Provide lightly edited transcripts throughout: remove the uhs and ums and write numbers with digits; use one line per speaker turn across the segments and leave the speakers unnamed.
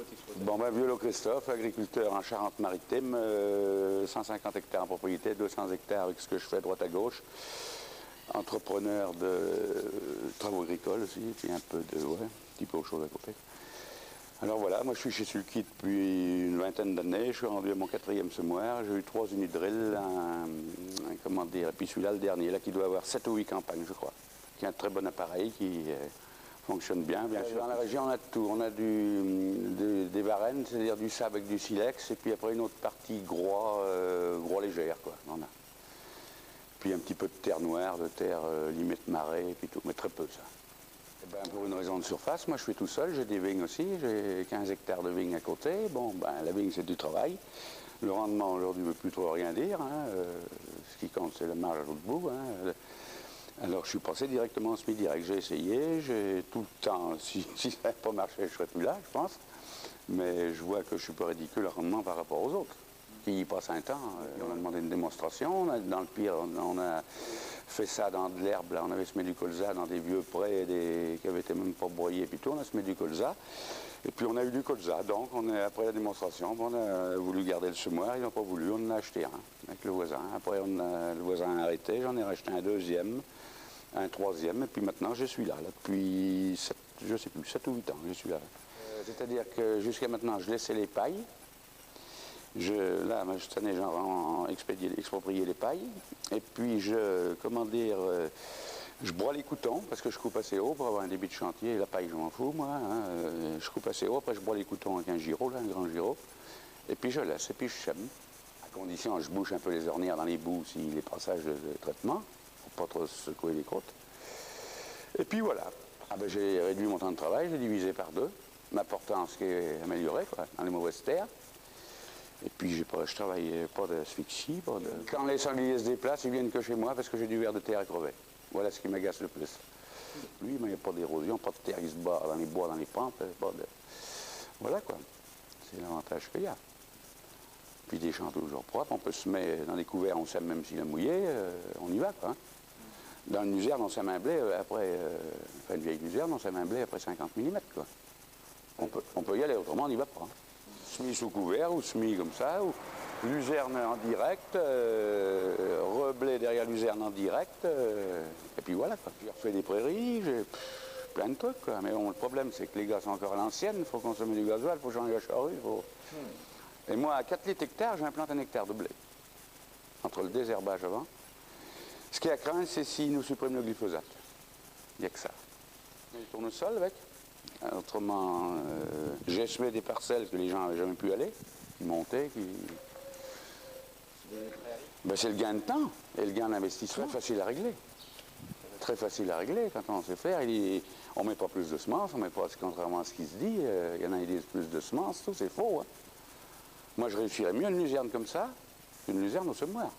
votre exploitation?
Bon, ben, Violo Christophe, agriculteur en Charente-Maritime, 150 hectares en propriété, 200 hectares avec ce que je fais droite à gauche. Entrepreneur de travaux agricoles aussi, puis un petit peu autre chose à côté. Alors voilà, moi je suis chez Sulky depuis une vingtaine d'années, je suis rendu à mon 4e semoir, j'ai eu 3 unidrills, comment dire, et puis celui-là le dernier, là qui doit avoir 7 ou 8 campagnes je crois, qui est un très bon appareil qui fonctionne bien sûr. Dans la région on a de tout, on a des varennes, c'est-à-dire du sable avec du silex, et puis après une autre partie gros légère quoi, on a. Puis un petit peu de terre noire, de terre limite marée, et puis tout, mais très peu ça. Et ben, pour une raison de surface, moi je suis tout seul, j'ai des vignes aussi, j'ai 15 hectares de vignes à côté. Bon, ben, la vigne c'est du travail. Le rendement aujourd'hui ne veut plus trop rien dire. Ce qui compte c'est la marge à l'autre bout. Alors je suis passé directement en semi-direct. J'ai essayé, j'ai tout le temps, si ça n'avait pas marché, je ne serais plus là, je pense. Mais je vois que je suis pas ridicule le rendement par rapport aux autres. Qui y passent un temps. On a demandé une démonstration. Dans le pire, on a fait ça dans de l'herbe. On avait semé du colza dans des vieux prés qui avaient été même pas broyés. Puis tout, on a semé du colza. Et puis on a eu du colza. Donc après la démonstration, on a voulu garder le semoir. Ils n'ont pas voulu. On en a acheté un avec le voisin. Après, le voisin a arrêté. J'en ai racheté un deuxième, un troisième. Et puis maintenant, je suis là depuis 7 ou 8 ans. Je suis là. C'est-à-dire que jusqu'à maintenant, je laissais les pailles. Là, cette année, j'ai exproprié les pailles. Et puis, je broie les coutons, parce que je coupe assez haut pour avoir un débit de chantier. La paille, je m'en fous, moi. Je coupe assez haut, après je broie les coutons avec un giro, là, un grand giro. Et puis, je laisse, et puis je sème. À condition, je bouche un peu les ornières dans les bouts, si les passages de traitement, pour pas trop secouer les côtes. Et puis, voilà. J'ai réduit mon temps de travail, j'ai divisé par 2. Ma portance qui est améliorée, quoi, dans les mauvaises terres. Et puis je travaille pas d'asphyxie, Quand les sangliers se déplacent, ils viennent que chez moi parce que j'ai du ver de terre à crever. Voilà ce qui m'agace le plus. Lui, il n'y a pas d'érosion, pas de terre qui se bat dans les bois, dans les pentes, Voilà quoi. C'est l'avantage qu'il y a. Puis des champs toujours propres, on peut semer dans des couverts, on sème même s'il est mouillé, on y va quoi. Dans une luzerne, on sème un blé une vieille luzerne, on sème un blé après 50 mm quoi. On peut y aller, autrement on n'y va pas. Semis sous couvert ou semis comme ça, ou luzerne en direct, reblé derrière luzerne en direct, et puis voilà quoi. J'ai refait des prairies, j'ai plein de trucs quoi. Mais bon, le problème c'est que les gars sont encore à l'ancienne, il faut consommer du gasoil, il faut changer la charrue, Et moi à 4 litres hectare, j'implante 1 hectare de blé. Entre le désherbage avant. Ce qui est à craindre, c'est s'ils nous suppriment le glyphosate. Il n'y a que ça. Il tourne sol avec. Autrement, j'ai semé des parcelles que les gens n'avaient jamais pu aller, qui montaient, c'est le gain de temps et le gain d'investissement. Très facile à régler. Très facile à régler quand on sait faire. On ne met pas plus de semences, on met pas, contrairement à ce qui se dit, il y en a qui disent plus de semences, tout c'est faux. Moi je réussirais mieux une luzerne comme ça qu'une luzerne au semoir.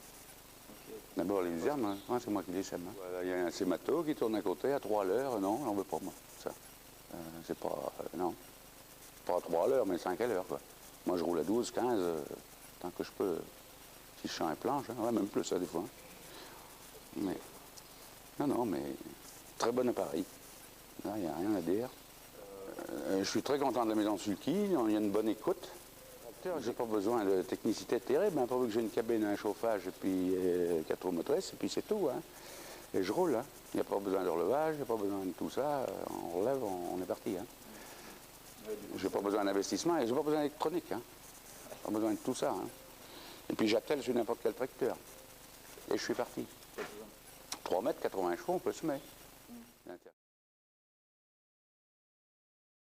D'abord les luzernes, c'est moi qui les sème. Voilà, il y a un sémato qui tourne à côté à 3 à l'heure, non, on ne veut pas moi, ça. C'est pas, non, pas à 3 à l'heure, mais 5 à l'heure, quoi. Moi, je roule à 12, 15, tant que je peux, si je suis en planche, même plus, ça, des fois. Mais, non, mais, très bon appareil. Là, il n'y a rien à dire. Je suis très content de la maison Sulky, il y a une bonne écoute. J'ai pas besoin de technicité terrible, pourvu que j'ai une cabine, un chauffage, et puis 4 roues motrices, et puis c'est tout, Et je roule, Il n'y a pas besoin de relevage, il n'y a pas besoin de tout ça. On relève, on est parti, Je n'ai pas besoin d'investissement et je n'ai pas besoin d'électronique, Je n'ai pas besoin de tout ça, Et puis j'attelle sur n'importe quel tracteur. Et je suis parti. 3 mètres, 80 chevaux, on peut se mettre.